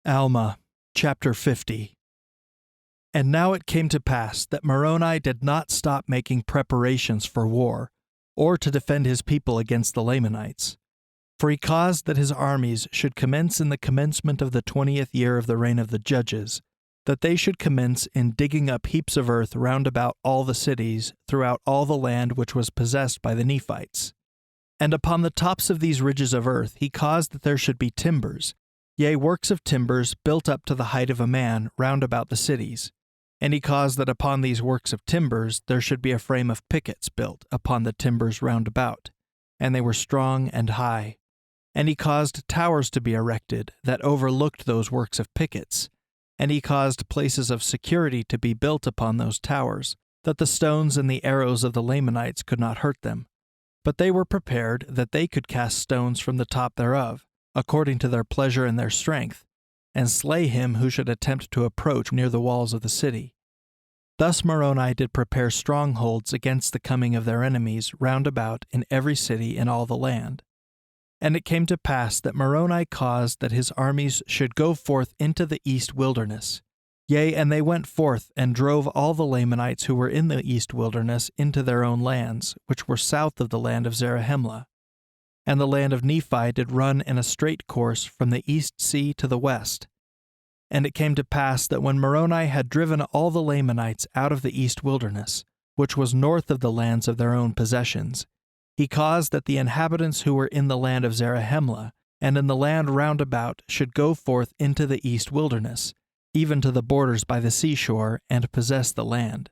Alma, chapter 50. And now it came to pass that Moroni did not stop making preparations for war, or to defend his people against the Lamanites. For he caused that his armies should commence in the commencement of the 20th year of the reign of the judges, that they should commence in digging up heaps of earth round about all the cities, throughout all the land which was possessed by the Nephites. And upon the tops of these ridges of earth he caused that there should be timbers, yea, works of timbers built up to the height of a man round about the cities. And he caused that upon these works of timbers there should be a frame of pickets built upon the timbers round about, and they were strong and high. And he caused towers to be erected that overlooked those works of pickets, and he caused places of security to be built upon those towers, that the stones and the arrows of the Lamanites could not hurt them. But they were prepared that they could cast stones from the top thereof, according to their pleasure and their strength, and slay him who should attempt to approach near the walls of the city. Thus Moroni did prepare strongholds against the coming of their enemies round about in every city in all the land. And it came to pass that Moroni caused that his armies should go forth into the east wilderness. Yea, and they went forth and drove all the Lamanites who were in the east wilderness into their own lands, which were south of the land of Zarahemla. And the land of Nephi did run in a straight course from the east sea to the west. And it came to pass that when Moroni had driven all the Lamanites out of the east wilderness, which was north of the lands of their own possessions, he caused that the inhabitants who were in the land of Zarahemla and in the land round about should go forth into the east wilderness, even to the borders by the seashore, and possess the land.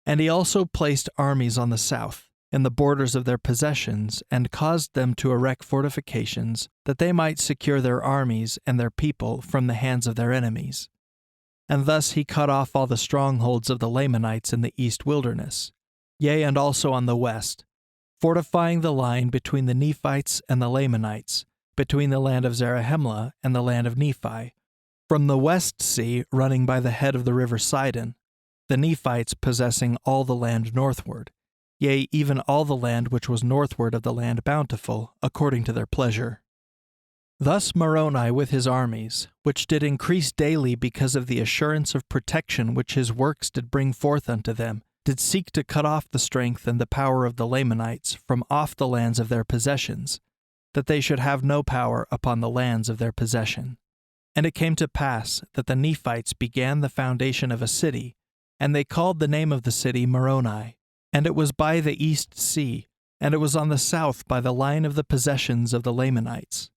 And he also placed armies on the south, in the borders of their possessions, and caused them to erect fortifications, that they might secure their armies and their people from the hands of their enemies. And thus he cut off all the strongholds of the Lamanites in the east wilderness, yea, and also on the west, fortifying the line between the Nephites and the Lamanites, between the land of Zarahemla and the land of Nephi, from the west sea running by the head of the river Sidon, the Nephites possessing all the land northward, yea, even all the land which was northward of the land bountiful, according to their pleasure. Thus Moroni with his armies, which did increase daily because of the assurance of protection which his works did bring forth unto them, did seek to cut off the strength and the power of the Lamanites from off the lands of their possessions, that they should have no power upon the lands of their possession. And it came to pass that the Nephites began the foundation of a city, and they called the name of the city Moroni. And it was by the east sea, and it was on the south by the line of the possessions of the Lamanites.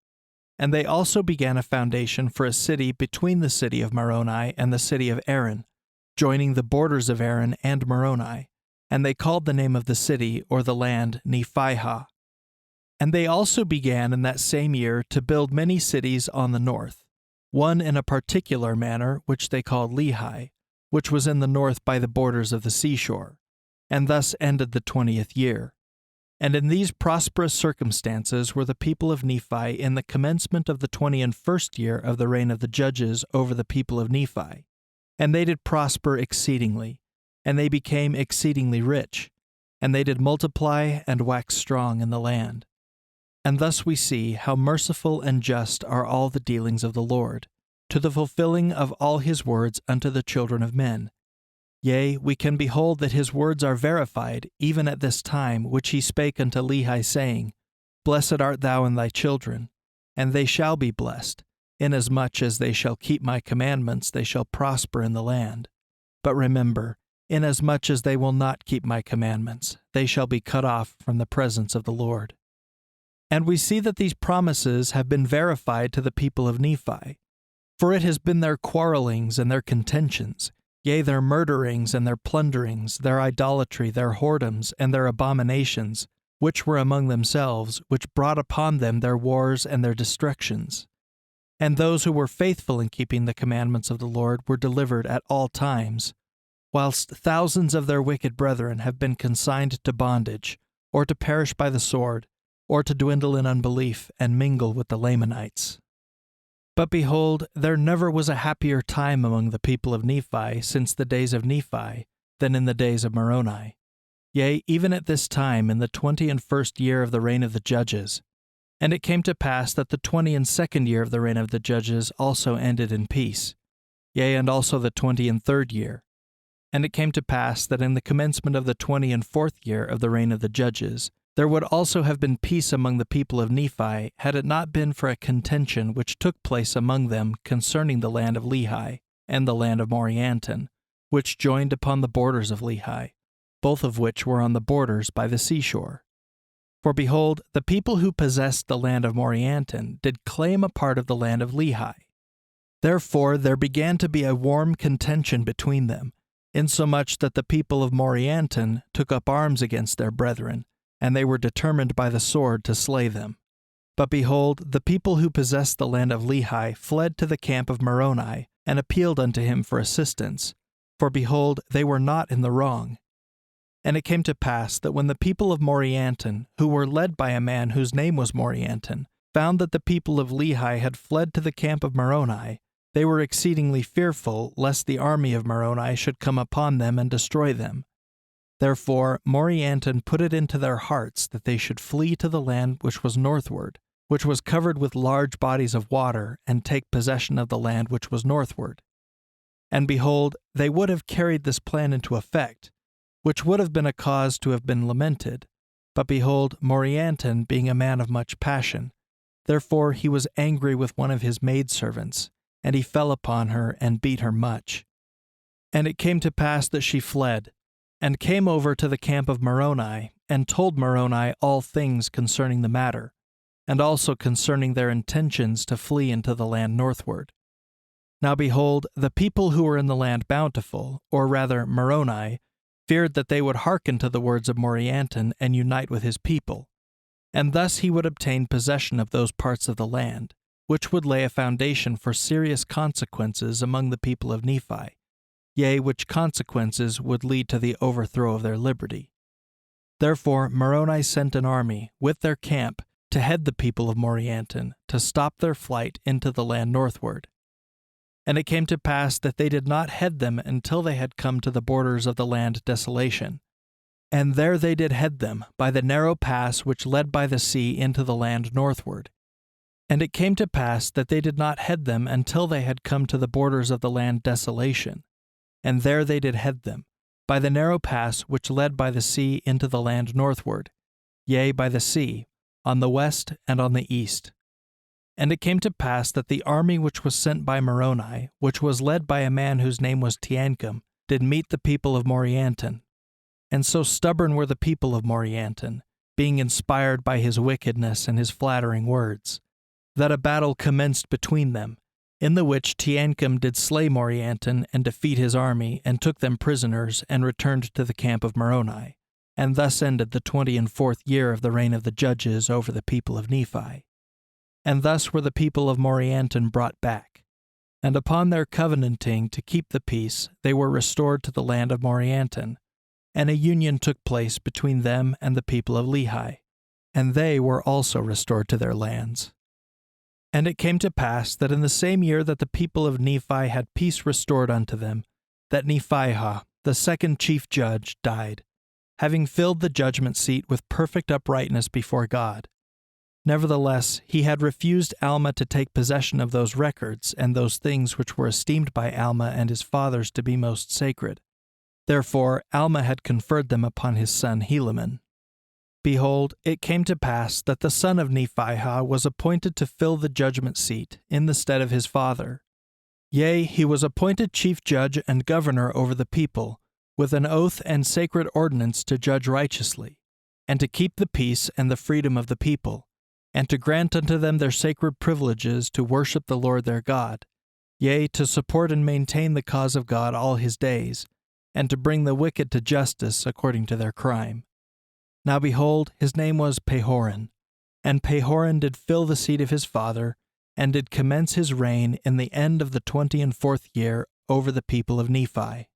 And they also began a foundation for a city between the city of Moroni and the city of Aaron, joining the borders of Aaron and Moroni, and they called the name of the city or the land Nephite. And they also began in that same year to build many cities on the north, one in a particular manner which they called Lehi, which was in the north by the borders of the seashore. And thus ended the 20th year. And in these prosperous circumstances were the people of Nephi in the commencement of the 21st year of the reign of the judges over the people of Nephi. And they did prosper exceedingly, and they became exceedingly rich, and they did multiply and wax strong in the land. And thus we see how merciful and just are all the dealings of the Lord, to the fulfilling of all his words unto the children of men. Yea, we can behold that his words are verified, even at this time, which he spake unto Lehi, saying, Blessed art thou and thy children, and they shall be blessed, inasmuch as they shall keep my commandments, they shall prosper in the land. But remember, inasmuch as they will not keep my commandments, they shall be cut off from the presence of the Lord. And we see that these promises have been verified to the people of Nephi, for it has been their quarrelings and their contentions, yea, their murderings and their plunderings, their idolatry, their whoredoms, and their abominations, which were among themselves, which brought upon them their wars and their destructions. And those who were faithful in keeping the commandments of the Lord were delivered at all times, whilst thousands of their wicked brethren have been consigned to bondage, or to perish by the sword, or to dwindle in unbelief and mingle with the Lamanites. But behold, there never was a happier time among the people of Nephi since the days of Nephi than in the days of Moroni. Yea, even at this time in the 21st year of the reign of the judges. And it came to pass that the 22nd year of the reign of the judges also ended in peace, yea, and also the 23rd year. And it came to pass that in the commencement of the 24th year of the reign of the judges, there would also have been peace among the people of Nephi, had it not been for a contention which took place among them concerning the land of Lehi and the land of Morianton, which joined upon the borders of Lehi, both of which were on the borders by the seashore. For behold, the people who possessed the land of Morianton did claim a part of the land of Lehi. Therefore there began to be a warm contention between them, insomuch that the people of Morianton took up arms against their brethren, and they were determined by the sword to slay them. But behold, the people who possessed the land of Lehi fled to the camp of Moroni, and appealed unto him for assistance, for behold, they were not in the wrong. And it came to pass that when the people of Morianton, who were led by a man whose name was Morianton, found that the people of Lehi had fled to the camp of Moroni, they were exceedingly fearful lest the army of Moroni should come upon them and destroy them. Therefore Morianton put it into their hearts that they should flee to the land which was northward, which was covered with large bodies of water, and take possession of the land which was northward. And behold, they would have carried this plan into effect, which would have been a cause to have been lamented. But behold, Morianton being a man of much passion, therefore he was angry with one of his maidservants, and he fell upon her and beat her much. And it came to pass that she fled, and came over to the camp of Moroni, and told Moroni all things concerning the matter, and also concerning their intentions to flee into the land northward. Now behold, the people who were in the land Bountiful, or rather Moroni, feared that they would hearken to the words of Morianton and unite with his people, and thus he would obtain possession of those parts of the land, which would lay a foundation for serious consequences among the people of Nephi, yea, which consequences would lead to the overthrow of their liberty. Therefore Moroni sent an army with their camp to head the people of Morianton, to stop their flight into the land northward. And it came to pass that they did not head them until they had come to the borders of the land Desolation. And there they did head them by the narrow pass which led by the sea into the land northward. And it came to pass that they did not head them until they had come to the borders of the land Desolation. And there they did head them by the narrow pass which led by the sea into the land northward, yea, by the sea, on the west and on the east. And it came to pass that the army which was sent by Moroni, which was led by a man whose name was Teancum, did meet the people of Morianton. And so stubborn were the people of Morianton, being inspired by his wickedness and his flattering words, that a battle commenced between them, in the which Teancum did slay Morianton and defeat his army, and took them prisoners, and returned to the camp of Moroni. And thus ended the 24th year of the reign of the judges over the people of Nephi. And thus were the people of Morianton brought back. And upon their covenanting to keep the peace, they were restored to the land of Morianton, and a union took place between them and the people of Lehi, and they were also restored to their lands. And it came to pass that in the same year that the people of Nephi had peace restored unto them, that Nephihah, the second chief judge, died, having filled the judgment seat with perfect uprightness before God. Nevertheless, he had refused Alma to take possession of those records and those things which were esteemed by Alma and his fathers to be most sacred. Therefore Alma had conferred them upon his son Helaman. Behold, it came to pass that the son of Nephihah was appointed to fill the judgment seat in the stead of his father. Yea, he was appointed chief judge and governor over the people, with an oath and sacred ordinance to judge righteously, and to keep the peace and the freedom of the people, and to grant unto them their sacred privileges to worship the Lord their God, yea, to support and maintain the cause of God all his days, and to bring the wicked to justice according to their crime. Now behold, his name was Pehoran, and Pehoran did fill the seat of his father, and did commence his reign in the end of the 24th year over the people of Nephi.